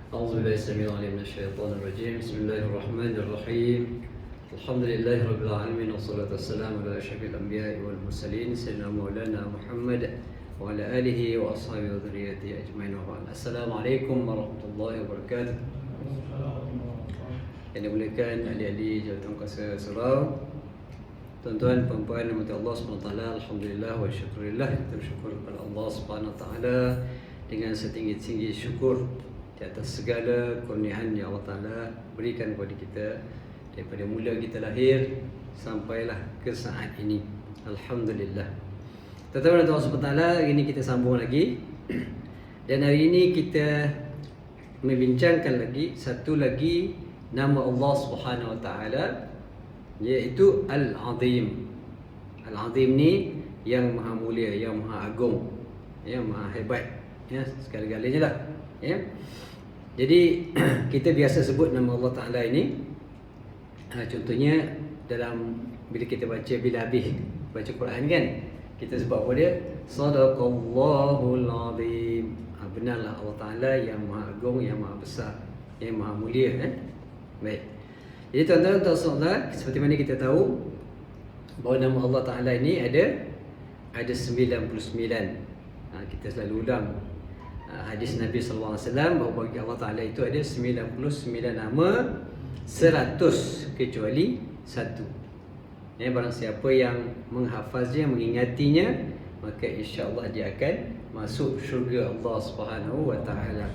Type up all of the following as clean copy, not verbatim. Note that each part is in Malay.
أعوذ بالله السميع العليم من الشيطان الرجيم. بسم الله الرحمن الرحيم. الحمد لله رب العالمين والصلاة والسلام على أشرف الأنبياء والمرسلين سيدنا مولانا محمد وعلى آله وأصحابه وذريته أجمعين وبعد. السلام عليكم ورحمة الله وبركاته. Yang dimuliakan ahli-ahli jawatan kuasa surau, tuan-tuan puan-puan rahmat Allah SWT, alhamdulillah wa syukurillah. Kita bersyukur kepada Allah SWT dengan setinggi-tinggi syukur di atas segala kurniaan yang Allah Ta'ala berikan kepada kita daripada mula kita lahir sampailah ke saat ini. Alhamdulillah. Tuan-tuan dan Allah SWT, hari ini kita sambung lagi. Dan hari ini kita membincangkan lagi satu lagi nama Allah Subhanahu Wa Ta'ala, iaitu Al-Azim. Al-Azim ni yang maha mulia, yang maha agung, yang maha hebat, ya, segala-galanya lah, ya. Jadi kita biasa sebut nama Allah Ta'ala ini, contohnya dalam bila kita baca, bila habis baca Quran kan, kita sebut apa dia? Sadaqallahul Azim. Benarlah Allah Ta'ala yang maha agung, yang maha besar, yang maha mulia, kan? Baik. Jadi tuan-tuan dan saudara, seperti mana kita tahu bahawa nama Allah Ta'ala ini ada 99. Kita selalu ulang hadis Nabi SAW bahawa bagi Allah Ta'ala itu ada 99 nama, 100 kecuali satu. Barang siapa yang menghafaznya, mengingatinya, maka insya-Allah dia akan masuk syurga Allah Subhanahu Wa Ta'ala.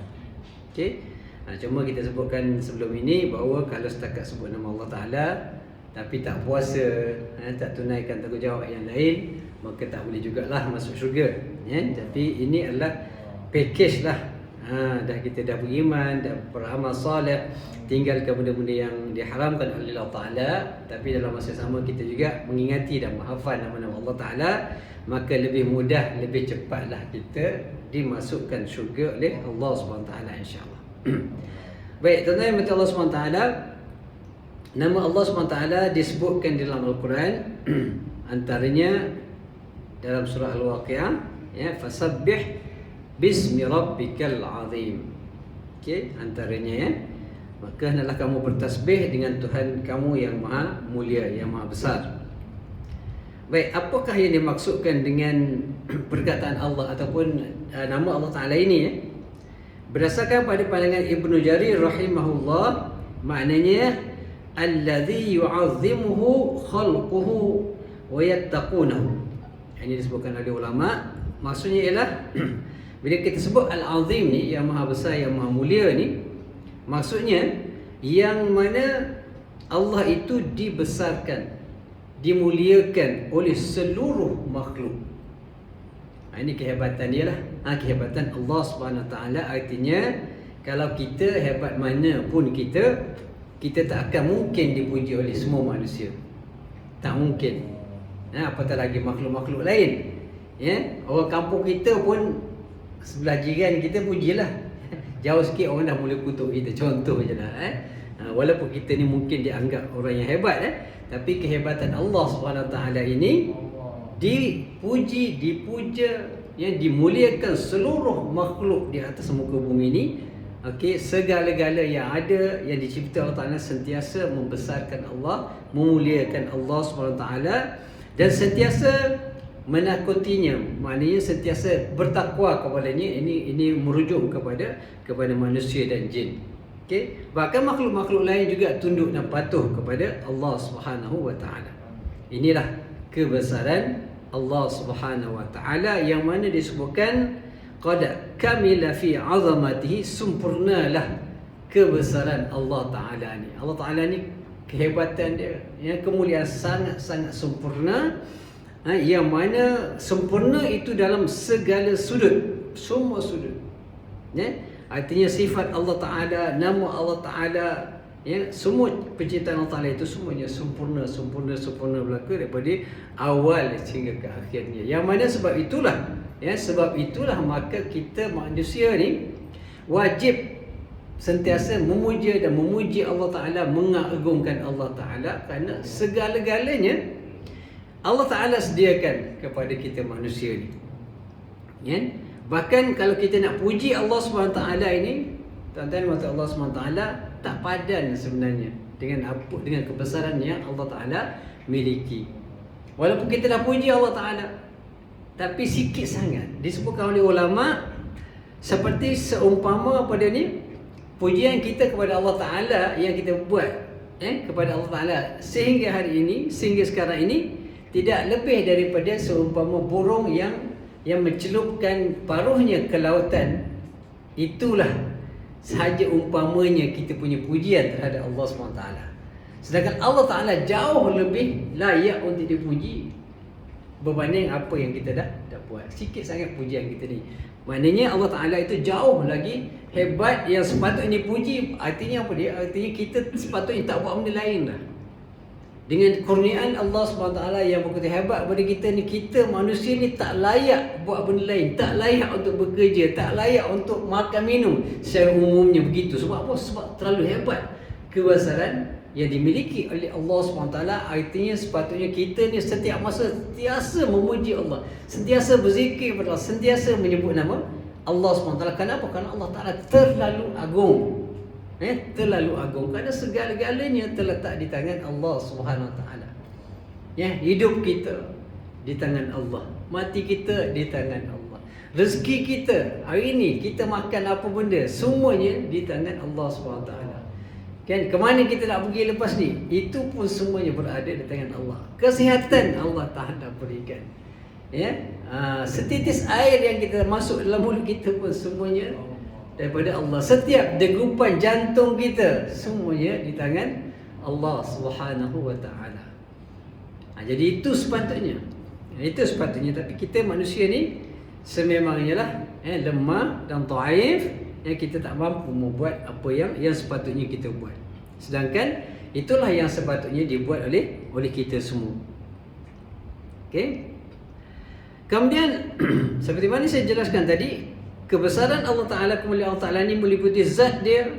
Okey. Cuma kita sebutkan sebelum ini bahawa kalau setakat sebut nama Allah Ta'ala tapi tak puasa, tak tunaikan tanggungjawab yang lain, maka tak boleh jugalah masuk syurga, ya. Tapi ini adalah package lah. Dah kita dah beriman, dah beramal soleh, tinggalkan benda-benda yang diharamkan oleh Allah Ta'ala, tapi dalam masa sama kita juga mengingati dan menghafal nama-nama Allah Ta'ala, maka lebih mudah, lebih cepatlah kita dimasukkan syurga oleh Allah SWT, insya-Allah. Baik, tuan-tuan yang Allah SWT, nama Allah SWT disebutkan dalam Al-Quran antaranya dalam surah Al-Waqi'ah, ya, fasabbih bismi rabbikal azim. Okey, antaranya, ya, maka hendaklah kamu bertasbih dengan Tuhan kamu yang maha mulia, yang maha besar. Baik, apakah yang dimaksudkan dengan perkataan Allah ataupun nama Allah Ta'ala ini, ya? Berdasarkan pada pandangan Ibnu Jarir rahimahullah, maknanya allazi yu'azzimuhu khalquhu wa yattaqunahu. Ini disebutkan oleh ulama, maksudnya ialah bila kita sebut Al-Azim ni, yang maha besar, yang maha mulia ni, maksudnya yang mana Allah itu dibesarkan, dimuliakan oleh seluruh makhluk. Ini kehebatan dia lah. Kehebatan Allah SWT artinya kalau kita hebat mana pun kita tak akan mungkin dipuji oleh semua manusia. Tak mungkin. Apatah lagi makhluk-makhluk lain. Ya, orang kampung kita pun sebelah jiran kita pujilah. Jauh sikit orang dah mula kutuk kita. Contoh je lah. Walaupun kita ni mungkin dianggap orang yang hebat, tapi kehebatan Allah SWT ini dipuji, dipuja, yang dimuliakan seluruh makhluk di atas muka bumi ini. Okey, segala-gala yang ada, yang dicipta Allah Ta'ala sentiasa membesarkan Allah, memuliakan Allah SWT, dan sentiasa menakutinya, maknanya sentiasa bertakwa kepadanya. Ini merujuk kepada manusia dan jin. Okey, bahkan makhluk-makhluk lain juga tunduk dan patuh kepada Allah Subhanahu Wa Ta'ala. Inilah kebesaran Allah Subhanahu Wa Ta'ala yang mana disebutkan qad kamila fi 'azamatihi, sempurnalah kebesaran Allah Ta'ala ni. Allah Ta'ala ni kehebatan dia, yang kemuliaan sangat-sangat sempurna, yang mana sempurna itu dalam segala sudut, semua sudut, ya. Artinya sifat Allah Ta'ala, nama Allah Ta'ala, ya, semua penciptaan Allah Ta'ala itu semuanya sempurna berlaku daripada awal sehingga ke akhirnya. Yang mana sebab itulah maka kita manusia ni wajib sentiasa memuja dan memuji Allah Ta'ala, mengagungkan Allah Ta'ala, kerana segala-galanya Allah Ta'ala sediakan kepada kita manusia ni, ya. Bahkan kalau kita nak puji Allah SWT ini, Tuan-tuan mata Allah SWT tak padan sebenarnya dengan kebesaran yang Allah Ta'ala miliki. Walaupun kita dah puji Allah Ta'ala, tapi sikit sangat. Disebutkan oleh ulama seperti seumpama pada ni pujian kita kepada Allah Ta'ala yang kita buat kepada Allah Ta'ala sehingga hari ini, sehingga sekarang ini, tidak lebih daripada seumpama burung yang mencelupkan paruhnya ke lautan. Itulah sahaja umpamanya kita punya pujian terhadap Allah SWT. Sedangkan Allah Ta'ala jauh lebih layak untuk dipuji berbanding apa yang kita dah buat. Sikit sangat pujian kita ni. Maknanya Allah Ta'ala itu jauh lagi hebat yang sepatutnya dipuji. Artinya apa dia? Artinya kita sepatutnya tak buat benda lain dah. Dengan kurniaan Allah SWT yang begitu hebat pada kita ni, kita manusia ni tak layak buat benda lain, tak layak untuk bekerja, tak layak untuk makan minum secara umumnya begitu. Sebab apa? Sebab terlalu hebat kebesaran yang dimiliki oleh Allah SWT. Artinya sepatutnya kita ni setiap masa sentiasa memuji Allah, sentiasa berzikir kepada Allah, sentiasa menyebut nama Allah SWT. Kenapa? Kerana Allah Ta'ala terlalu agung. Terlalu agung, kerana segala-galanya terletak di tangan Allah Subhanahu Wa Taala. Hidup kita di tangan Allah, mati kita di tangan Allah, rezeki kita hari ini kita makan apa benda, semuanya di tangan Allah Subhanahu Wa Taala. Ke mana kita nak pergi lepas ni, itu pun semuanya berada di tangan Allah. Kesihatan Allah Ta'ala berikan. Setitis air yang kita masuk dalam mulut kita pun semuanya daripada Allah. Setiap degupan jantung kita semuanya di tangan Allah Subhanahu Wa Taala. Jadi itu sepatutnya. Tapi kita manusia ni sememangnya lah lemah dan dhaif, yang kita tak mampu membuat apa yang sepatutnya kita buat. Sedangkan itulah yang sepatutnya dibuat oleh kita semua. Okey. Kemudian seperti mana saya jelaskan tadi, kebesaran Allah Ta'ala, kemuliaan Allah Ta'ala ni meliputi zat dia,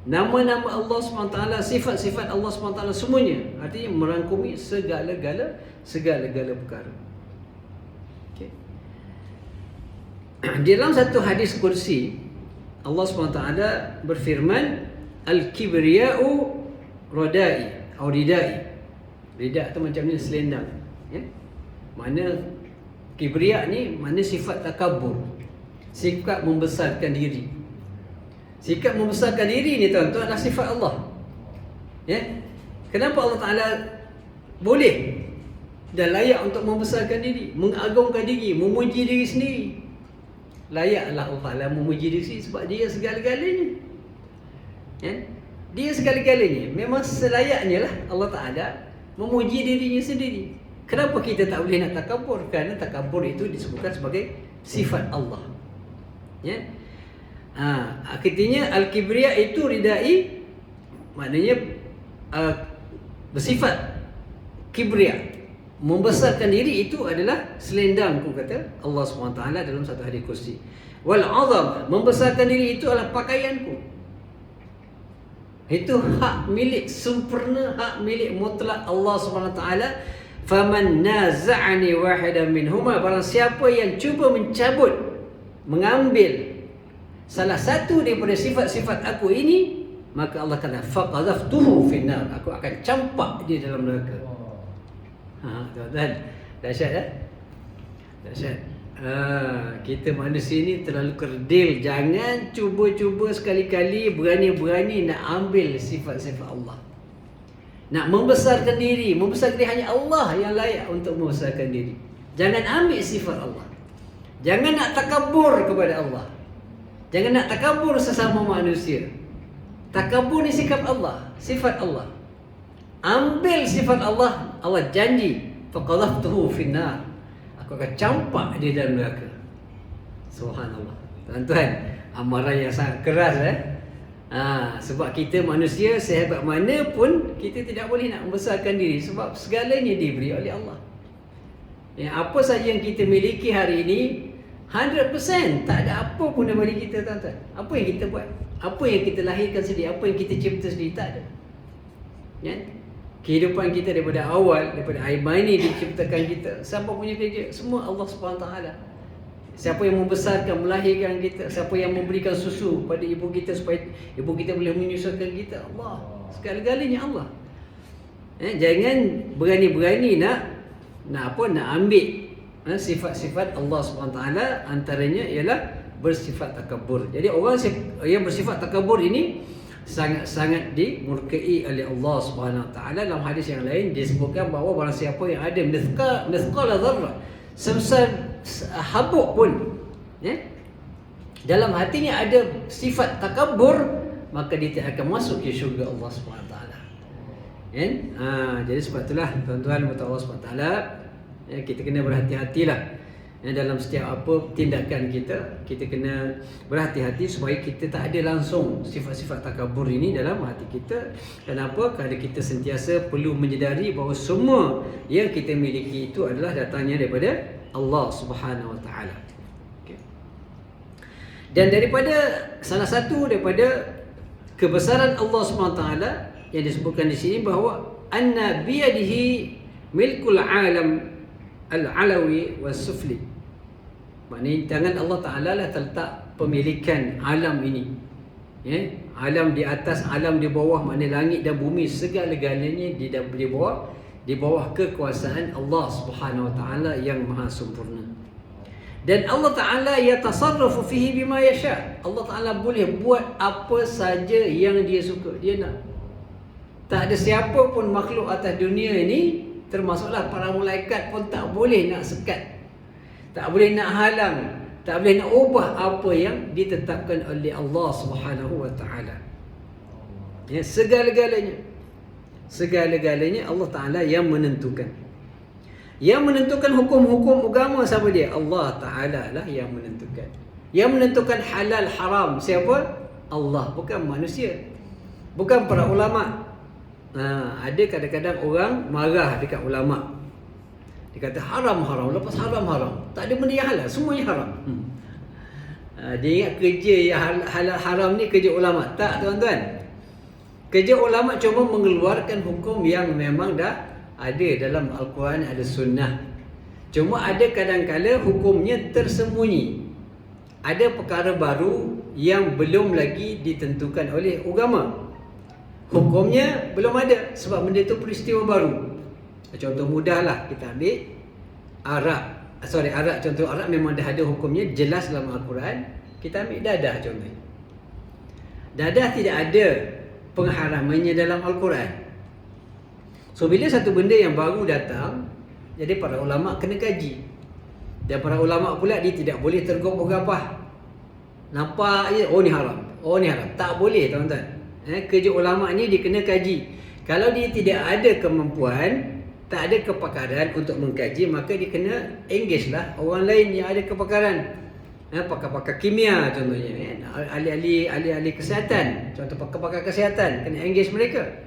nama-nama Allah SWT, sifat-sifat Allah SWT, semuanya. Artinya merangkumi segala-gala perkara. Okay. Di dalam satu hadis kursi, Allah SWT berfirman, Al-kibriya'u rodai atau ridai. Ridak tu macam ni, selendang. Mana kibriya ni, mana sifat takabur, sikap membesarkan diri. Sikap membesarkan diri ni tuan-tuan adalah sifat Allah. Kenapa Allah Ta'ala boleh dan layak untuk membesarkan diri, mengagungkan diri, memuji diri sendiri? Layaklah Allah Ta'ala memuji diri sendiri sebab dia segala-galanya. Dia segala-galanya. Memang selayaknya lah Allah Ta'ala memuji dirinya sendiri. Kenapa kita tak boleh nak takabur? Kerana takabur itu disebutkan sebagai sifat Allah. Artinya Al-Kibriya itu ridai, maknanya bersifat kibriya, membesarkan diri, itu adalah selendangku, kata Allah SWT dalam satu hadis kursi. Wal-'azam, membesarkan diri itu adalah pakaianku. Itu hak milik sempurna, hak milik mutlak Allah SWT. Faman naza'ani wahidan minhuma, barang siapa yang cuba mencabut, mengambil salah satu daripada sifat-sifat aku ini, maka Allah kata faqadhaftuhu finnar, aku akan campak dia dalam neraka. Tuan-tuan, dahsyat dahsyat. Kita manusia ni terlalu kerdil. Jangan cuba-cuba sekali-kali berani-berani nak ambil sifat-sifat Allah, nak membesarkan diri. Membesarkan diri hanya Allah yang layak untuk membesarkan diri. Jangan ambil sifat Allah. Jangan nak takabur kepada Allah. Jangan nak takabur sesama manusia. Takabur ni sikap Allah, sifat Allah. Ambil sifat Allah, Allah janji faqadhaftuhu finnar, aku akan campak dia dalam neraka. Subhanallah. Tuan-tuan, amaran yang sangat keras sebab kita manusia, sehebat mana pun kita tidak boleh nak membesarkan diri, sebab segalanya diberi oleh Allah. Apa saja yang kita miliki hari ini 100% tak ada apa pun daripada kita, tuan-tuan. Apa yang kita buat, apa yang kita lahirkan sendiri, apa yang kita cipta sendiri, tak ada. Kehidupan kita daripada awal, daripada air mani diciptakan kita, siapa punya kerja, semua Allah SWT. Siapa yang membesarkan, melahirkan kita? Siapa yang memberikan susu pada ibu kita supaya ibu kita boleh menyusukan kita? Allah. Segala-galanya Allah. Jangan berani-berani nak ambil sifat-sifat Allah SWT. Antaranya ialah bersifat takabur. Jadi orang yang bersifat takabur ini sangat-sangat dimurkai oleh Allah SWT. Dalam hadis yang lain disebutkan bahawa barang siapa yang ada mithqala dharrah, sebesar habuk pun, dalam hatinya ada sifat takabur, maka dia tidak akan masuk ke syurga Allah SWT. Jadi sebab itulah tuan-tuan Allah SWT, kita kena berhati-hatilah. Dalam setiap apa tindakan kita kena berhati-hati supaya kita tak ada langsung sifat-sifat takabur ini dalam hati kita. Kenapa? Kerana kita sentiasa perlu menyedari bahawa semua yang kita miliki itu adalah datangnya daripada Allah Subhanahu Wa Taala. Dan daripada salah satu daripada kebesaran Allah Subhanahu Wa Taala yang disebutkan di sini bahawa anna biyadihi milkul alam al-alawi was-sufli. Maknanya tangan Allah Ta'ala lah terletak pemilikan alam ini, alam di atas, alam di bawah, maknanya langit dan bumi, segala-galanya di bawah kekuasaan Allah Subhanahu Wa Ta'ala yang maha sempurna. Dan Allah Ta'ala yatasarrafu fihi bima yasha. Allah Ta'ala boleh buat apa saja yang dia suka, dia nak. Tak ada siapa pun makhluk atas dunia ini, termasuklah para malaikat pun tak boleh nak sekat, tak boleh nak halang, tak boleh nak ubah apa yang ditetapkan oleh Allah Subhanahu Wa Taala. Segala-galanya Allah Taala yang menentukan. Yang menentukan hukum-hukum agama siapa dia? Allah Taala lah yang menentukan. Yang menentukan halal haram siapa? Allah, bukan manusia, bukan para ulama. Ada kadang-kadang orang marah dekat ulama. Dia kata haram, lepas haram. Tak ada benda yang halal, semuanya haram. Dia ingat kerja yang halal haram ni kerja ulama. Tak, tuan-tuan. Kerja ulama cuma mengeluarkan hukum yang memang dah ada dalam Al-Quran, ada sunnah. Cuma ada kadang-kala hukumnya tersembunyi. Ada perkara baru yang belum lagi ditentukan oleh agama. Hukumnya belum ada sebab benda itu peristiwa baru. Contoh mudahlah, kita ambil arak. Contoh arak memang dah ada hukumnya jelas dalam Al-Quran. Kita ambil dadah contoh. Dadah tidak ada pengharamannya dalam Al-Quran. So bila satu benda yang baru datang, jadi para ulama kena kaji. Dan para ulama pula dia tidak boleh tergopoh-gapoh. Nampak je, oh ni haram. Tak boleh, tuan-tuan. Kerja ulama ni dia kena kaji. Kalau dia tidak ada kemampuan, tak ada kepakaran untuk mengkaji, maka dia kena engage lah orang lain yang ada kepakaran. Pakar-pakar kimia contohnya, ahli-ahli kesihatan, contoh pakar-pakar kesihatan, kena engage mereka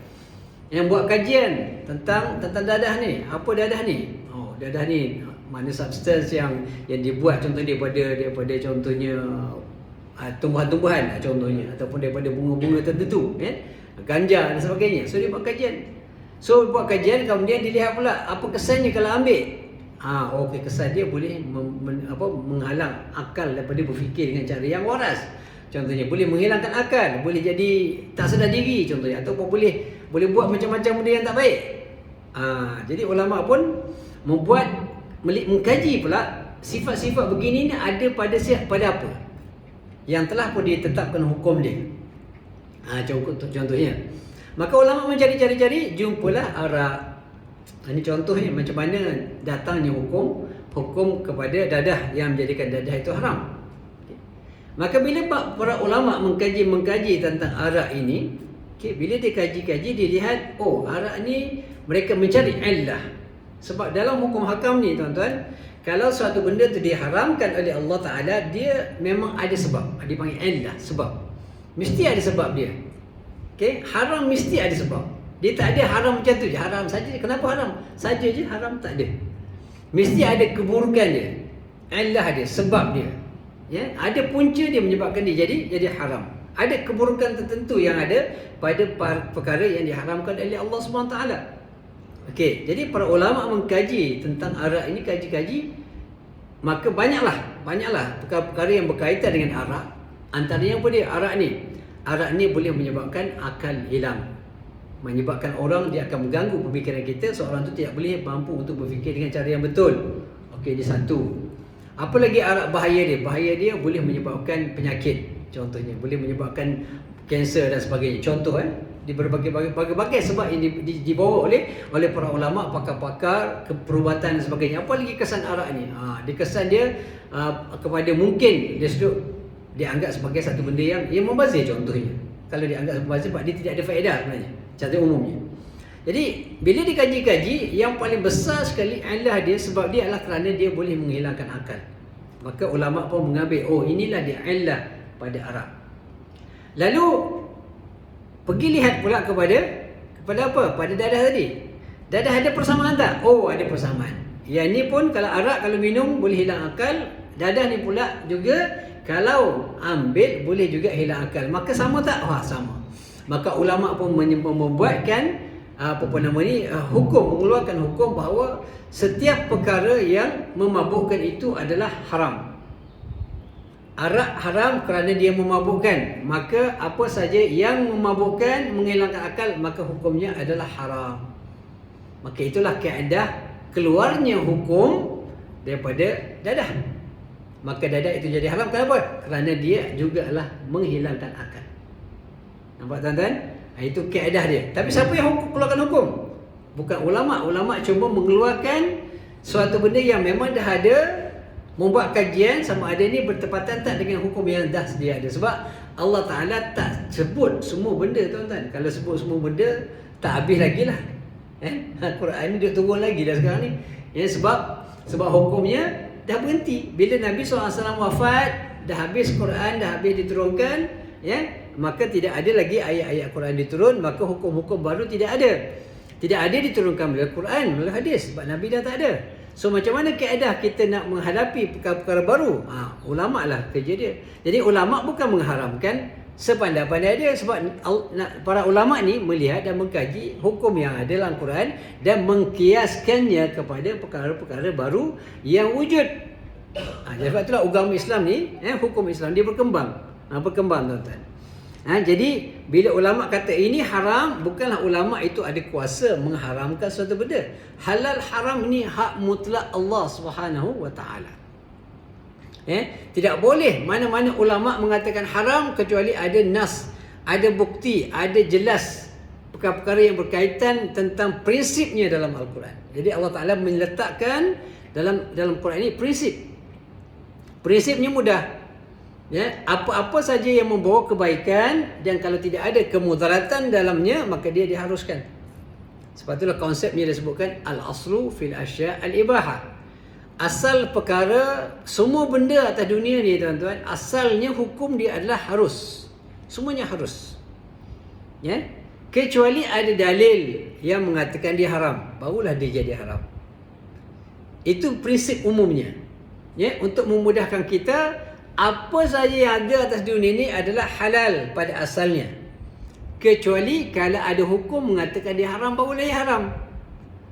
yang buat kajian tentang dadah ni. Apa dadah ni? Dadah ni mana substance yang dibuat, contoh daripada contohnya tumbuhan-tumbuhan contohnya, ataupun daripada bunga-bunga tertentu, ganja dan sebagainya. So dia buat kajian. Kemudian dilihat pula apa kesannya kalau ambil. Okey, kesan dia boleh menghalang akal daripada berfikir dengan cara yang waras. Contohnya boleh menghilangkan akal, boleh jadi tak sedar diri contohnya, ataupun boleh buat macam-macam benda yang tak baik. Jadi ulama pun mengkaji pula sifat-sifat begini ni ada pada apa yang telah pun ditetapkan hukum dia. Contohnya, maka ulama mencari-cari, jumpalah arak. Ini contohnya macam mana datangnya hukum kepada dadah yang menjadikan dadah itu haram. Maka bila para ulama mengkaji tentang arak ini, bila dia kaji-kaji, dia lihat, arak ni mereka mencari illah. Sebab dalam hukum hakam ni, tuan-tuan, kalau suatu benda tu diharamkan oleh Allah Ta'ala, dia memang ada sebab. Dipanggil illah, sebab. Mesti ada sebab dia. Haram mesti ada sebab. Dia tak ada haram macam tu je, haram saja. Kenapa haram? Saja je haram, tak ada. Mesti ada keburukan dia. Illah dia, sebab dia. Ada punca dia menyebabkan dia jadi haram. Ada keburukan tertentu yang ada pada perkara yang diharamkan oleh Allah SWT. Jadi para ulama mengkaji tentang arak ini, kaji-kaji. Maka banyaklah perkara-perkara yang berkaitan dengan arak. Antaranya apa dia? Arak ni boleh menyebabkan akal hilang. Menyebabkan orang, dia akan mengganggu pemikiran kita. Seorang tu tidak boleh mampu untuk berfikir dengan cara yang betul. Okey, ini satu. Apa lagi arak bahaya dia? Bahaya dia boleh menyebabkan penyakit. Contohnya boleh menyebabkan kanser dan sebagainya. Contoh di berbagai sebab ini dibawa oleh para ulama, pakar-pakar perubatan dan sebagainya. Apa lagi kesan arak ni? Dia kesan dia kepada mungkin dia anggap sebagai satu benda yang membazir. Contohnya kalau dia anggap membazir sebab dia tidak ada faedah sebenarnya secara umumnya. Jadi bila dikaji-kaji, yang paling besar sekali ilah dia sebab dia adalah kerana dia boleh menghilangkan akal. Maka ulama pun mengambil, inilah dia ilah pada arak. Lalu pergi lihat pula kepada apa? Pada dadah tadi. Dadah ada persamaan tak? Ada persamaan. Yang ni pun kalau arak, kalau minum boleh hilang akal. Dadah ni pula juga kalau ambil boleh juga hilang akal. Maka sama tak? Sama. Maka ulama pun membuatkan mengeluarkan hukum bahawa setiap perkara yang memabukkan itu adalah haram. Arak haram kerana dia memabukkan. Maka apa saja yang memabukkan, menghilangkan akal, maka hukumnya adalah haram. Maka itulah kaedah keluarnya hukum daripada dadah. Maka dadah itu jadi haram. Kenapa? Kerana dia juga adalah menghilangkan akal. Nampak tuan-tuan? Itu kaedah dia. Tapi siapa yang keluarkan hukum? Bukan ulama. Ulama cuma mengeluarkan suatu benda yang memang dah ada, membuat kajian sama ada ni bertepatan tak dengan hukum yang dah sedia ada. Sebab Allah Ta'ala tak sebut semua benda, tuan-tuan. Kalau sebut semua benda, tak habis lagi lah. Al-Quran ni dia turun lagi dah sekarang ni. Sebab hukumnya dah berhenti. Bila Nabi SAW wafat, dah habis Quran, dah habis diturunkan, maka tidak ada lagi ayat-ayat Quran diturun. Maka hukum-hukum baru tidak ada. Tidak ada diturunkan melalui Quran, melalui hadis. Sebab Nabi dah tak ada. So macam mana kaedah kita nak menghadapi perkara-perkara baru? Ulama lah kerja dia. Jadi ulama bukan mengharamkan, sepandai-pandai dia. Sebab para ulama ni melihat dan mengkaji hukum yang ada dalam Quran dan mengkiaskannya kepada perkara-perkara baru yang wujud. Sebab itulah agama Islam ni, hukum Islam dia berkembang. Berkembang, tuan-tuan. Jadi bila ulama kata ini haram, bukanlah ulama itu ada kuasa mengharamkan suatu benda. Halal haram ni hak mutlak Allah Subhanahu wa taala. Tidak boleh mana-mana ulama mengatakan haram kecuali ada nas, ada bukti, ada jelas perkara-perkara yang berkaitan tentang prinsipnya dalam Al-Quran. Jadi Allah Taala meletakkan dalam Quran ini prinsip. Prinsipnya mudah. Apa-apa saja yang membawa kebaikan dan kalau tidak ada kemudaratan dalamnya, maka dia diharuskan. Sebab itulah konsepnya disebutkan al-aslu fil asya' al-ibahah. Asal perkara, semua benda atas dunia ni, tuan-tuan, asalnya hukum dia adalah harus. Semuanya harus. Kecuali ada dalil yang mengatakan dia haram, barulah dia jadi haram. Itu prinsip umumnya. Untuk memudahkan kita, apa saja yang ada atas dunia ini adalah halal pada asalnya. Kecuali kalau ada hukum mengatakan dia haram, barulah dia haram.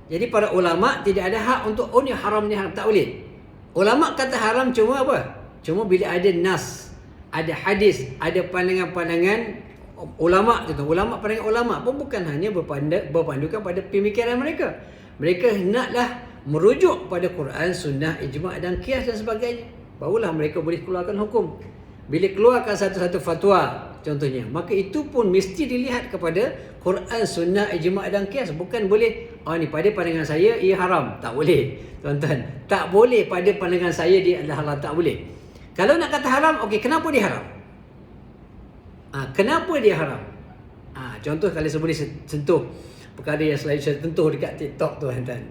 Jadi para ulama tidak ada hak untuk ni haram, ni haram. Tak boleh. Ulama kata haram cuma apa? Cuma bila ada nas, ada hadis, ada pandangan-pandangan ulama. Ulama, pandangan ulama pun bukan hanya berpandukan pada pemikiran mereka. Mereka hendaklah merujuk pada Quran, sunnah, ijma' dan qiyas dan sebagainya. Barulah mereka boleh keluarkan hukum. Bila keluarkan satu-satu fatwa contohnya, maka itu pun mesti dilihat kepada Quran, sunnah, ijma' dan qiyas. Bukan boleh, ni pada pandangan saya ia haram. Tak boleh, tuan-tuan. Tak boleh pada pandangan saya dia adalah halal. Tak boleh. Kalau nak kata haram, okey, kenapa dia haram? Kenapa dia haram? Contoh kalau saya boleh sentuh perkara yang selalu saya sentuh dekat TikTok, tuan-tuan.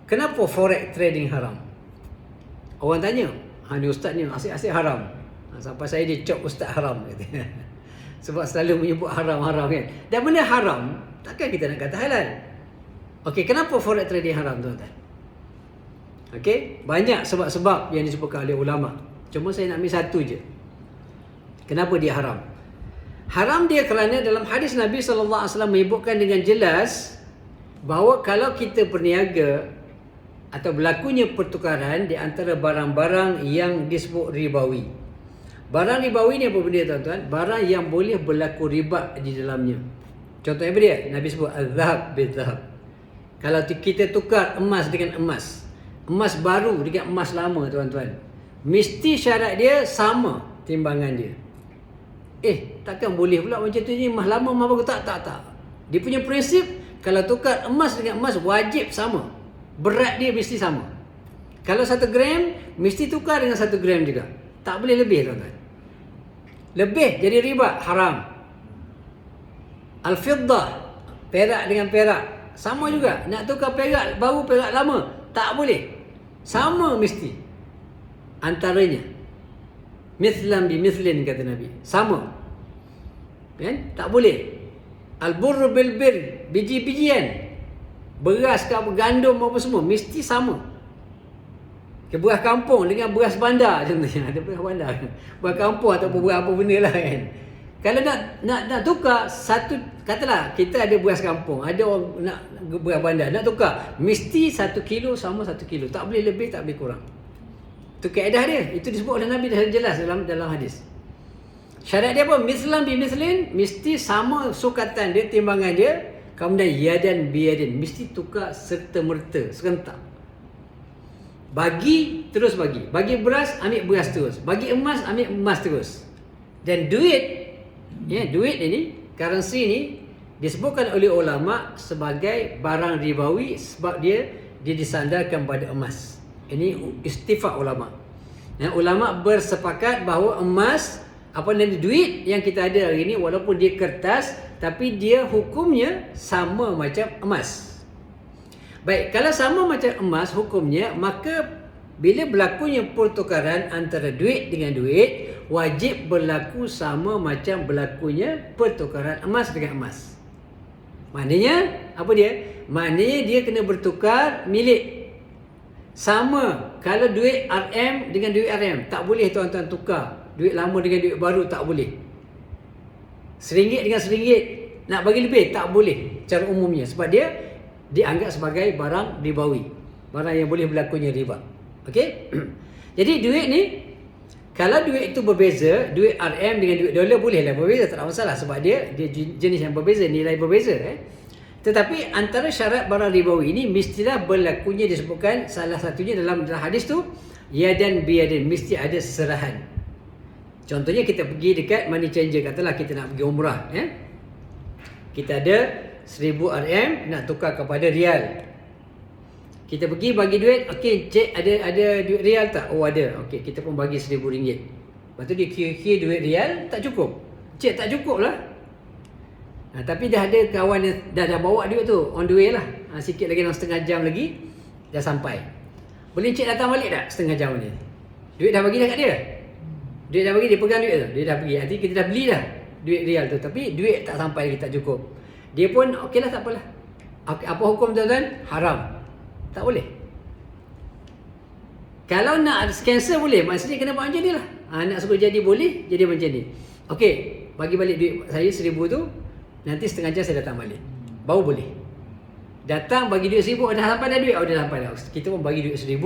Kenapa forex trading haram? Orang tanya, ni ustaz ni asyik-asyik haram. Sampai saya dicop ustaz haram kata. Sebab selalu menyebut haram-haram kan. Dan benda haram, takkan kita nak kata halal. Okey, kenapa forex trading haram, tuan-tuan? Okey, banyak sebab-sebab yang disebutkan oleh ulama. Cuma saya nak ambil satu je. Kenapa dia haram? Haram dia kerana dalam hadis Nabi SAW menyebutkan dengan jelas bahawa kalau kita berniaga, atau berlakunya pertukaran di antara barang-barang yang disebut ribawi. Barang ribawi ni apa benda tuan-tuan? Barang yang boleh berlaku riba di dalamnya. Contohnya apa dia? Nabi sebut al-zahab bil-zahab. Kalau kita tukar emas dengan emas, emas baru dengan emas lama tuan-tuan, mesti syarat dia sama timbangan dia. Takkan boleh pula macam tu ni, emas lama emas baru. Tak. Dia punya prinsip, kalau tukar emas dengan emas wajib sama. Berat dia mesti sama. Kalau 1 gram, mesti tukar dengan 1 gram juga. Tak boleh lebih tuan-tuan. Lebih jadi riba, haram. Al-fiddah, perak dengan perak, sama juga. Nak tukar perak baru, perak lama, tak boleh. Sama mesti antaranya. Mithlan bi mithlin, kata Nabi. Sama. Kan? Tak boleh. Al-burru bil bir, biji-bijian, beras ke apa, gandum apa semua mesti sama. Beras kampung dengan beras bandar contohnya. Ada beras bandar, beras kampung atau beras apa benda lah kan. Kalau nak tukar satu, katalah kita ada beras kampung, ada orang nak beras bandar, nak tukar mesti 1 kilo sama 1 kilo. Tak boleh lebih, tak boleh kurang. Itu kaedah dia. Itu disebut oleh Nabi dah jelas dalam hadis. Syarat dia apa? Mislan bi mislin, mesti sama sukatan dia, timbangan dia. Kemudian yadan bi yadin, mesti tukar serta merta, serentak. Bagi terus bagi. Bagi beras, ambil beras terus. Bagi emas, ambil emas terus. Dan duit, duit ini, currency ini disebutkan oleh ulama sebagai barang ribawi sebab dia disandarkan pada emas. Ini istifaq ulama. Ulama bersepakat bahawa emas, apa namanya, duit yang kita ada hari ini, walaupun dia kertas, tapi dia hukumnya sama macam emas. Baik, kalau sama macam emas hukumnya, maka bila berlakunya pertukaran antara duit dengan duit, wajib berlaku sama macam berlakunya pertukaran emas dengan emas. Maknanya apa dia? Maknanya dia kena bertukar milik. Sama. Kalau duit RM dengan duit RM, tak boleh tuan-tuan tukar. Duit lama dengan duit baru tak boleh. RM1 dengan RM1 nak bagi lebih tak boleh cara umumnya, sebab dia dianggap sebagai barang ribawi, barang yang boleh berlakunya riba. Okey. Jadi duit ni, kalau duit itu berbeza, duit RM dengan duit dolar bolehlah berbeza, tak ada masalah, sebab dia jenis yang berbeza, nilai berbeza. Tetapi antara syarat barang ribawi ini mestilah berlakunya, disebutkan salah satunya dalam hadis tu, yadan biyadin, mesti ada serahan. Contohnya kita pergi dekat money changer, katalah kita nak pergi umrah, kita ada 1000 RM nak tukar kepada rial. Kita pergi bagi duit, okey cik, ada duit rial tak? Oh ada. Okey, kita pun bagi RM1000. Lepas tu dia kira-kira duit rial tak cukup. Cik, tak cukup lah. Tapi dah ada kawan yang dah bawa duit tu, on the way lah. Sikit lagi, dalam setengah jam lagi dah sampai. Boleh cik datang balik tak setengah jam ni? Duit dah bagi dah kat dia. Duit dah bagi, dia pegang duit tu, dia dah pergi. Nanti kita dah beli dah duit rial tu, tapi duit tak sampai lagi, tak cukup. Dia pun okey lah, tak apalah. Apa hukum tuan-tuan? Haram. Tak boleh. Kalau nak cancel boleh, maksudnya kena buat macam ni lah. Nak suruh jadi boleh, jadi macam ni. Okey, bagi balik duit saya 1000 tu, nanti setengah jam saya datang balik, baru boleh. Datang bagi duit 1000, dah sampai dah duit, dah sampai dah. Kita pun bagi duit 1000,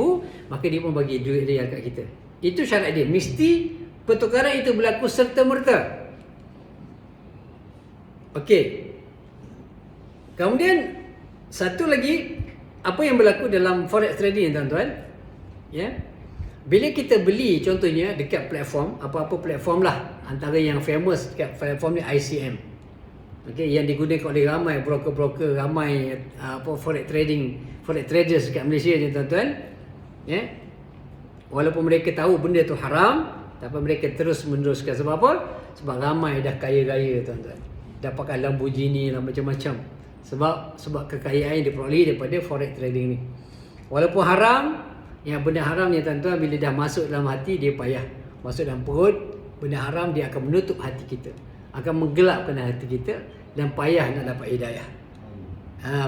maka dia pun bagi duit rial kat kita. Itu syarat dia. Mesti pertukaran itu berlaku serta-merta. Okey. Kemudian satu lagi, apa yang berlaku dalam forex trading tuan-tuan, bila kita beli contohnya dekat platform, apa-apa platform lah, antara yang famous dekat platform ni ICM, yang digunakan oleh ramai broker-broker, ramai forex traders dekat Malaysia ni tuan-tuan. Walaupun mereka tahu benda tu haram, tapi mereka terus meneruskan. Sebab apa? Sebab ramai dah kaya-kaya tuan-tuan, dah pakai Lamborghini lah, macam-macam. Sebab kekayaan yang diperoleh daripada forex trading ni. Walaupun haram, yang benda haram ni tuan-tuan, bila dah masuk dalam hati, dia payah. Masuk dalam perut, benda haram dia akan menutup hati kita, akan menggelapkan hati kita, dan payah nak dapat hidayah.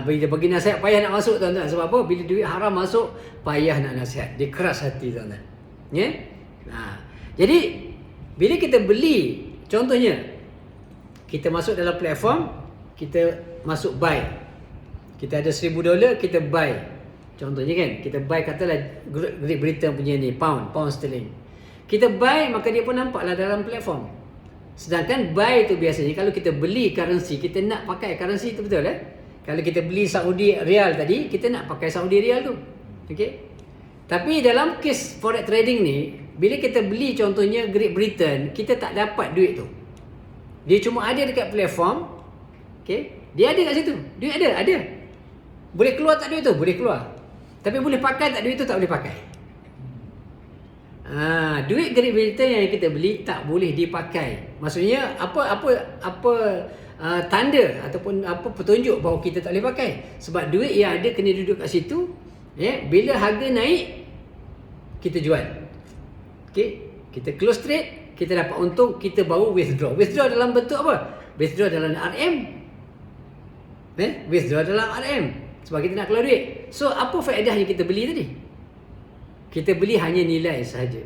Bila bagi nasihat, payah nak masuk tuan-tuan. Sebab apa? Bila duit haram masuk, payah nak nasihat, dia keras hati tuan-tuan. Jadi bila kita beli, contohnya kita masuk dalam platform, kita masuk buy, kita ada $1000, kita buy Contohnya kan, kita buy katalah Great Britain punya ni, pound sterling. Kita buy, maka dia pun nampaklah dalam platform. Sedangkan buy tu biasanya kalau kita beli currency, kita nak pakai currency tu, betul Kalau kita beli Saudi Rial tadi, kita nak pakai Saudi Rial tu. Okey. Tapi dalam kes forex trading ni, bila kita beli contohnya Great Britain, kita tak dapat duit tu. Dia cuma ada dekat platform. Okey. Dia ada kat situ. Duit ada. Boleh keluar tak duit tu? Boleh keluar. Tapi boleh pakai tak duit tu? Tak boleh pakai. Duit Great Britain yang kita beli tak boleh dipakai. Maksudnya apa tanda ataupun apa petunjuk bahawa kita tak boleh pakai? Sebab duit yang ada kena duduk kat situ. Bila harga naik, kita jual. Okey, kita close trade, kita dapat untung, kita baru withdraw. Withdraw dalam bentuk apa? Withdraw dalam RM. Withdraw dalam RM. Sebab kita nak keluar duit. So, apa faedah yang kita beli tadi? Kita beli hanya nilai sahaja.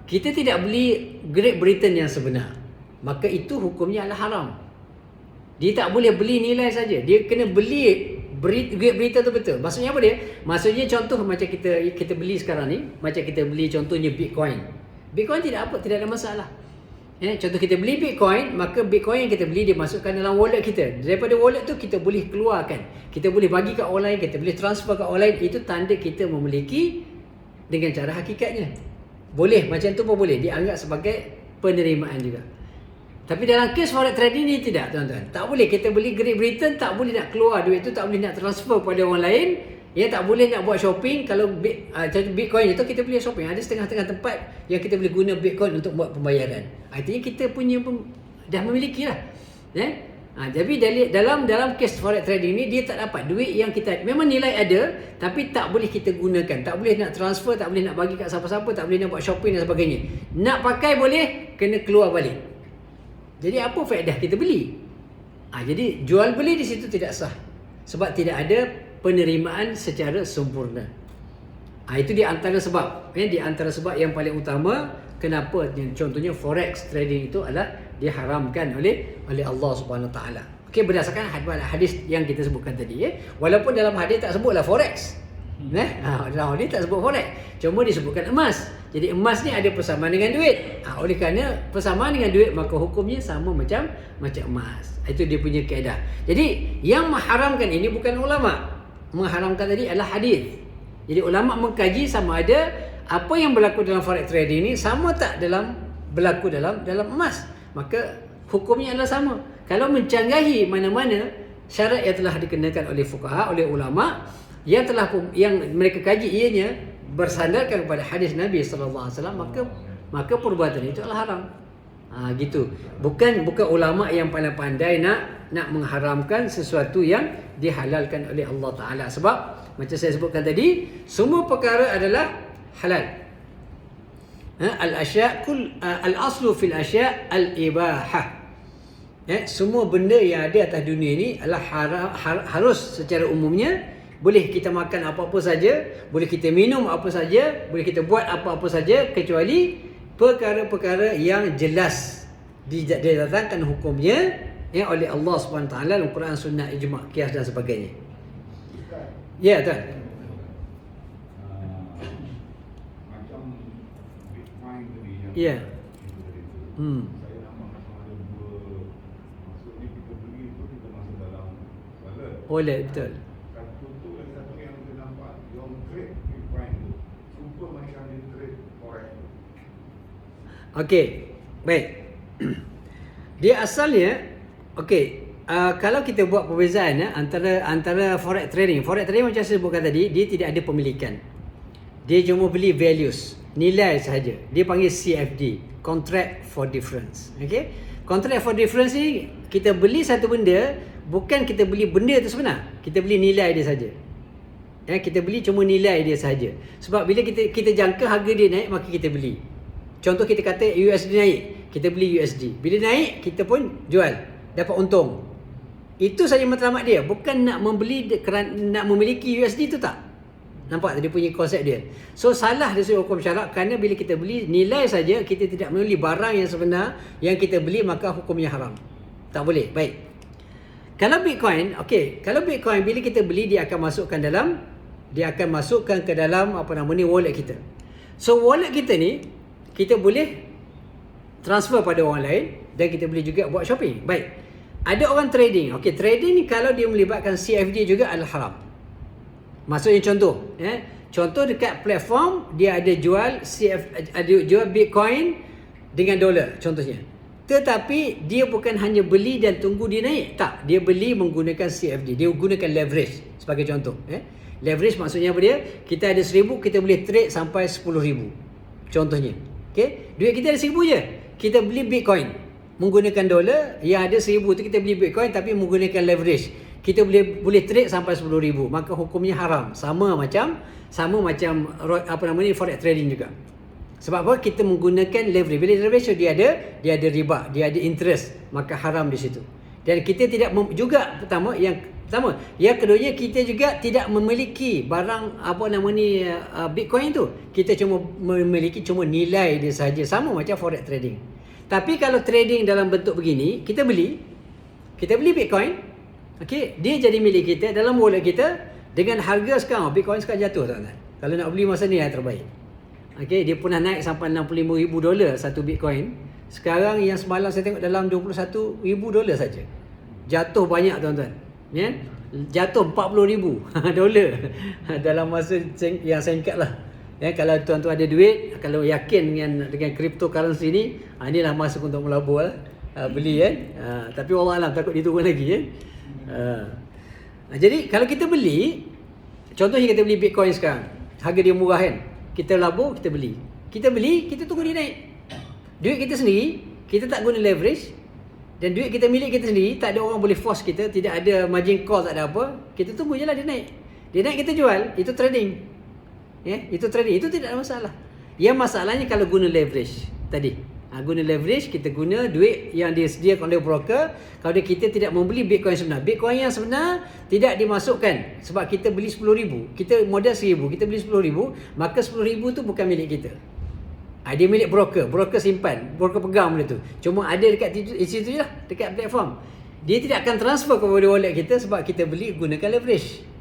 Kita tidak beli Great Britain yang sebenar. Maka itu hukumnya adalah haram. Dia tak boleh beli nilai saja. Dia kena beli Great Britain tu betul. Maksudnya apa dia? Maksudnya contoh macam kita beli sekarang ni, macam kita beli contohnya Bitcoin. Bitcoin tidak ada masalah. Contoh kita beli Bitcoin, maka Bitcoin yang kita beli dia masukkan dalam wallet kita. Daripada wallet tu kita boleh keluarkan. Kita boleh bagi kat orang lain, kita boleh transfer kat orang lain. Itu tanda kita memiliki dengan cara hakikatnya. Boleh, macam tu pun boleh. Dianggap sebagai penerimaan juga. Tapi dalam kes forex trading ni tidak, tuan-tuan. Tak boleh kita beli Great Britain, tak boleh nak keluar duit tu, tak boleh nak transfer pada orang lain. Tak boleh nak buat shopping. Kalau Bitcoin itu kita boleh shopping. Ada setengah-setengah tempat yang kita boleh guna Bitcoin untuk buat pembayaran. Artinya kita punya dah memiliki lah. Jadi dalam kes forex trading ni dia tak dapat duit yang kita memang nilai ada, tapi tak boleh kita gunakan. Tak boleh nak transfer, tak boleh nak bagi kat siapa-siapa, tak boleh nak buat shopping dan sebagainya. Nak pakai boleh, kena keluar balik. Jadi apa faedah kita beli? Jadi jual beli di situ tidak sah. Sebab tidak ada penerimaan secara sempurna. Itu di antara sebab. Di antara sebab yang paling utama kenapa contohnya forex trading itu adalah diharamkan oleh Allah Subhanahu Wa Taala. Okey, berdasarkan hadis yang kita sebutkan tadi. Walaupun dalam hadis tak sebutlah forex. Dalam hadis tak sebut forex. Cuma disebutkan emas. Jadi emas ni ada persamaan dengan duit. Oleh kerana persamaan dengan duit, maka hukumnya sama macam emas. Itu dia punya kaedah. Jadi yang mengharamkan ini bukan ulama. Mengharamkan tadi adalah hadis. Jadi ulama mengkaji sama ada apa yang berlaku dalam forex trading ini sama tak berlaku dalam emas. Maka hukumnya adalah sama. Kalau mencanggahi mana-mana syarat yang telah dikenakan oleh fuqaha, oleh ulama yang mereka kaji ianya bersandarkan kepada hadis Nabi sallallahu alaihi wasallam, maka perbuatan itu adalah haram. Gitu. Bukan ulama yang pandai-pandai nak mengharamkan sesuatu yang dihalalkan oleh Allah Taala. Sebab macam saya sebutkan tadi, semua perkara adalah halal. Al-aslu fil asya' al-ibahah. Semua benda yang ada atas dunia ini adalah harus secara umumnya. Boleh kita makan apa-apa saja, boleh kita minum apa saja, boleh kita buat apa-apa saja, kecuali perkara-perkara yang jelas didatangkan hukumnya oleh Allah SWT dalam Quran, Sunnah, Ijma', Qiyas dan sebagainya. Ya, tuan. Macam Bitcoin tadi yang Ya. Saya nampak macam ada dua. Maksudnya kita beli itu kita masuk dalam wallet. Boleh, betul. Satu tu lagi satu yang kita nampak yang trade Bitcoin tu super macam dia trade forex tu. Okey, baik. Dia asalnya, kalau kita buat perbezaan antara forex trading macam saya sebutkan tadi, dia tidak ada pemilikan. Dia cuma beli values, nilai sahaja. Dia panggil CFD, contract for difference. Okey. Contract for difference ni kita beli satu benda, bukan kita beli benda tu sebenar. Kita beli nilai dia saja. Kita beli cuma nilai dia saja. Sebab bila kita jangka harga dia naik, maka kita beli. Contoh kita kata USD naik, kita beli USD. Bila naik, kita pun jual, dapat untung. Itu saja matlamat dia, bukan nak membeli nak memiliki USD tu tak. Nampak dia punya konsep dia. So salah dari sudut hukum syarak, kerana bila kita beli nilai saja, kita tidak membeli barang yang sebenar yang kita beli, maka hukumnya haram. Tak boleh. Baik. Kalau Bitcoin, kalau Bitcoin bila kita beli, dia akan masukkan dalam dia akan masukkan ke dalam wallet kita. So wallet kita ni kita boleh transfer pada orang lain dan kita boleh juga buat shopping. Baik. Ada orang trading. Okey, trading ni kalau dia melibatkan CFD juga adalah haram. Maksudnya contoh, contoh dekat platform dia ada jual ada jual Bitcoin dengan dolar contohnya. Tetapi dia bukan hanya beli dan tunggu dia naik. Tak, dia beli menggunakan CFD. Dia gunakan leverage sebagai contoh. Leverage maksudnya apa dia? Kita ada 1,000, kita boleh trade sampai 10,000. Contohnya. Okey, duit kita ada 1,000 je. Kita beli Bitcoin menggunakan dolar, yang ada 1,000 tu kita beli Bitcoin tapi menggunakan leverage. Kita boleh trade sampai 10,000. Maka hukumnya haram. Sama macam forex trading juga. Sebab apa? Kita menggunakan leverage. Bila leverage dia ada riba, dia ada interest, maka haram di situ. Dan kita tidak juga yang keduanya, kita juga tidak memiliki barang Bitcoin tu. Kita cuma memiliki nilai dia saja, sama macam forex trading. Tapi kalau trading dalam bentuk begini, kita beli Bitcoin, okey, dia jadi milik kita dalam wallet kita dengan harga sekarang. Bitcoin sekarang jatuh, tuan-tuan. Kalau nak beli masa ni yang terbaik. Okey, dia pernah naik sampai $65,000 satu Bitcoin. Sekarang yang semalam saya tengok dalam $21,000 saja. Jatuh banyak, tuan-tuan. Ya. Jatuh $40,000 dalam masa yang singkat lah. Ya, kalau tuan-tuan ada duit, kalau yakin dengan cryptocurrency ni, inilah masa untuk melabur beli tapi Allah alam takut diturun lagi jadi kalau kita beli, contohnya kita beli Bitcoin sekarang, harga dia murah kan, kita labur, kita beli, kita tunggu dia naik. Duit kita sendiri, kita tak guna leverage, dan duit kita milik kita sendiri, tak ada orang boleh force kita, tidak ada margin call, tak ada apa, kita tunggu je lah dia naik, kita jual. Itu trading. Itu trading, itu tidak ada masalah. Yang masalahnya kalau guna leverage tadi. Guna leverage, kita guna duit yang disediakan oleh broker. Kalau kita tidak membeli Bitcoin sebenar, Bitcoin yang sebenar tidak dimasukkan. Sebab kita beli 10,000, kita modal 1,000, kita beli 10,000, maka 10,000 tu bukan milik kita. Dia milik broker simpan, broker pegang benda tu. Cuma ada dekat situ je lah, dekat platform. Dia tidak akan transfer kepada wallet kita sebab kita beli gunakan leverage.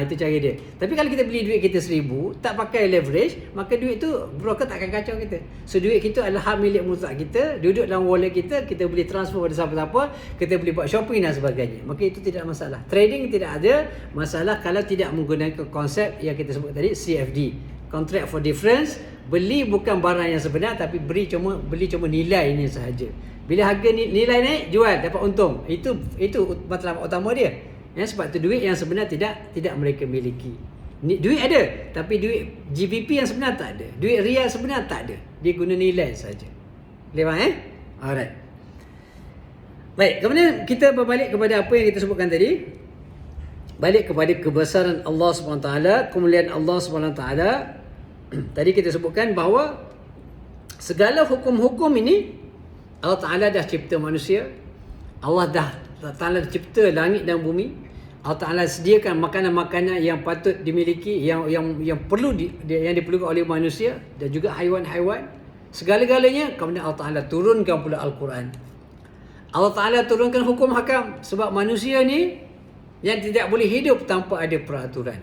Itu cara dia. Tapi kalau kita beli duit kita 1,000, tak pakai leverage, maka duit tu broker tak akan kacau kita. So duit kita adalah hak milik mutlak kita, duduk dalam wallet kita, kita boleh transfer pada siapa-siapa, kita boleh buat shopping dan sebagainya. Maka itu tidak masalah. Trading tidak ada masalah kalau tidak menggunakan konsep yang kita sebut tadi, CFD, Contract for Difference. Beli bukan barang yang sebenar, tapi beli cuma nilai ini sahaja. Bila harga nilai naik, jual, dapat untung. Itu matlamat utama dia. Sebab tu duit yang sebenar tidak mereka miliki. Duit ada, tapi duit GBP yang sebenar tak ada. Duit rial sebenar tak ada. Dia guna nilai saja. Boleh faham? Alright. Baik, kemudian kita berbalik kepada apa yang kita sebutkan tadi. Balik kepada kebesaran Allah SWT, kemuliaan Allah SWT. Tadi kita sebutkan bahawa segala hukum-hukum ini Allah Ta'ala dah cipta manusia. Allah Ta'ala cipta langit dan bumi. Allah Ta'ala sediakan makanan-makanan yang patut dimiliki, yang diperlukan oleh manusia dan juga haiwan-haiwan. Segala-galanya, kemudian Allah Ta'ala turunkan pula Al-Quran. Allah Ta'ala turunkan hukum hakam sebab manusia ni yang tidak boleh hidup tanpa ada peraturan.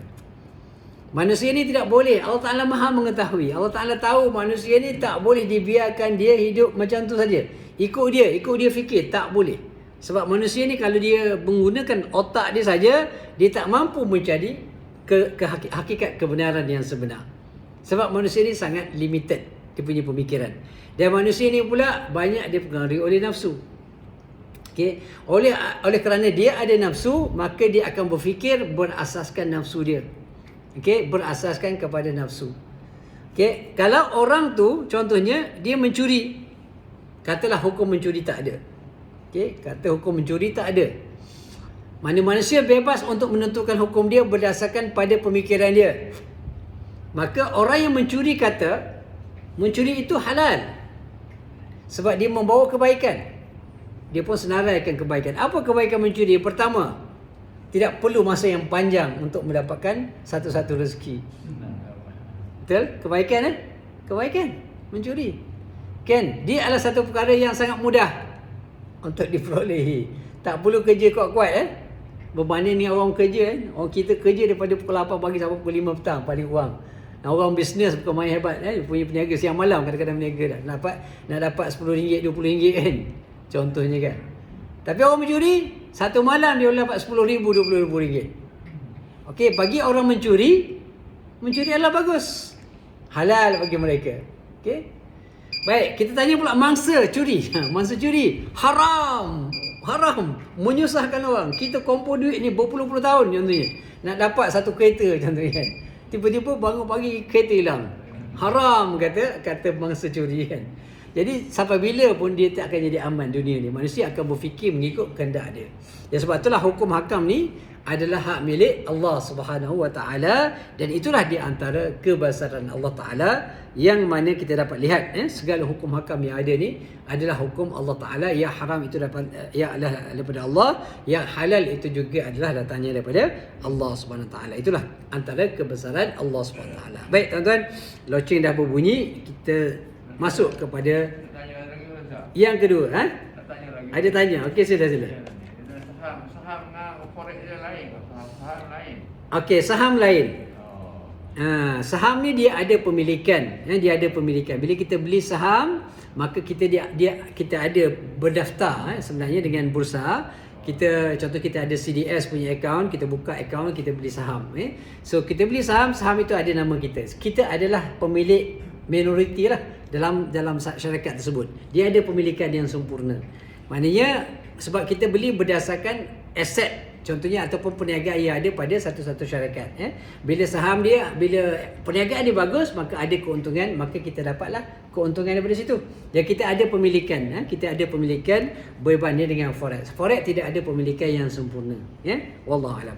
Manusia ni tidak boleh. Allah Ta'ala maha mengetahui. Allah Ta'ala tahu manusia ni tak boleh dibiarkan dia hidup macam tu saja. Ikut dia fikir, tak boleh. Sebab manusia ni kalau dia menggunakan otak dia saja, dia tak mampu mencari hakikat kebenaran yang sebenar. Sebab manusia ni sangat limited, dia punya pemikiran. Dan manusia ni pula banyak dipengaruhi oleh nafsu. Okay. Oleh kerana dia ada nafsu, maka dia akan berfikir berasaskan nafsu dia. Okay. Berasaskan kepada nafsu. Okay. Kalau orang tu contohnya dia mencuri, katalah hukum mencuri tak ada. Okay. Kata hukum mencuri tak ada. Mana manusia bebas untuk menentukan hukum dia berdasarkan pada pemikiran dia. Maka orang yang mencuri kata mencuri itu halal sebab dia membawa kebaikan. Dia pun senaraikan kebaikan. Apa kebaikan mencuri? Pertama, tidak perlu masa yang panjang untuk mendapatkan satu-satu rezeki. Betul? Kebaikan Kebaikan mencuri. Kan? Dia adalah satu perkara yang sangat mudah untuk diperolehi. Tak perlu kerja kuat-kuat Berbanding ni orang kerja orang kita kerja daripada pukul 8 pagi sampai pukul 5 petang paling kurang. Nah, orang bisnes bukan main hebat punya peniaga siang malam kadang-kadang berniaga dah. Nak dapat RM10, RM20 kan. Contohnya kan. Tapi orang mencuri satu malam dia boleh dapat RM10,000, RM20,000. Okey, bagi orang mencuri adalah bagus. Halal bagi mereka. Okey. Baik, kita tanya pula mangsa curi. Mangsa curi haram. Haram, menyusahkan orang. Kita kumpul duit ni berpuluh-puluh tahun contohnya. Nak dapat satu kereta contohnya kan. Tiba-tiba bangun pagi kereta hilang. Haram kata mangsa curi kan. Jadi sampai bila pun dia tak akan jadi aman dunia ni. Manusia akan berfikir mengikut kehendak dia. Dan sebab itulah hukum hakam ni adalah hak milik Allah Subhanahu Wa Taala, dan itulah di antara kebesaran Allah Taala yang mana kita dapat lihat segala hukum hakam yang ada ni adalah hukum Allah Taala. Yang haram itu adalah daripada Allah, yang halal itu juga adalah datangnya daripada Allah Subhanahu Wa Taala. Itulah antara kebesaran Allah Subhanahu Wa Taala. Baik tuan-tuan, loceng dah berbunyi, kita masuk kepada yang kedua. Ada tanya. Okey, sila. Saham dengan forex dia lain. Saham lain. Okey, saham lain. Saham ni dia ada pemilikan. Dia ada pemilikan. Bila kita beli saham, maka kita ada berdaftar sebenarnya dengan bursa. Contoh kita ada CDS punya akaun, kita buka akaun, kita beli saham. So kita beli saham itu ada nama kita. Kita adalah pemilik minoriti lah dalam syarikat tersebut. Dia ada pemilikan yang sempurna. Maknanya sebab kita beli berdasarkan aset contohnya ataupun perniagaan yang ada pada satu-satu syarikat. Bila perniagaan dia bagus, maka ada keuntungan, maka kita dapatlah keuntungan daripada situ. Dan kita ada pemilikan, berbanding dengan forex. Forex tidak ada pemilikan yang sempurna. Wallahu alam.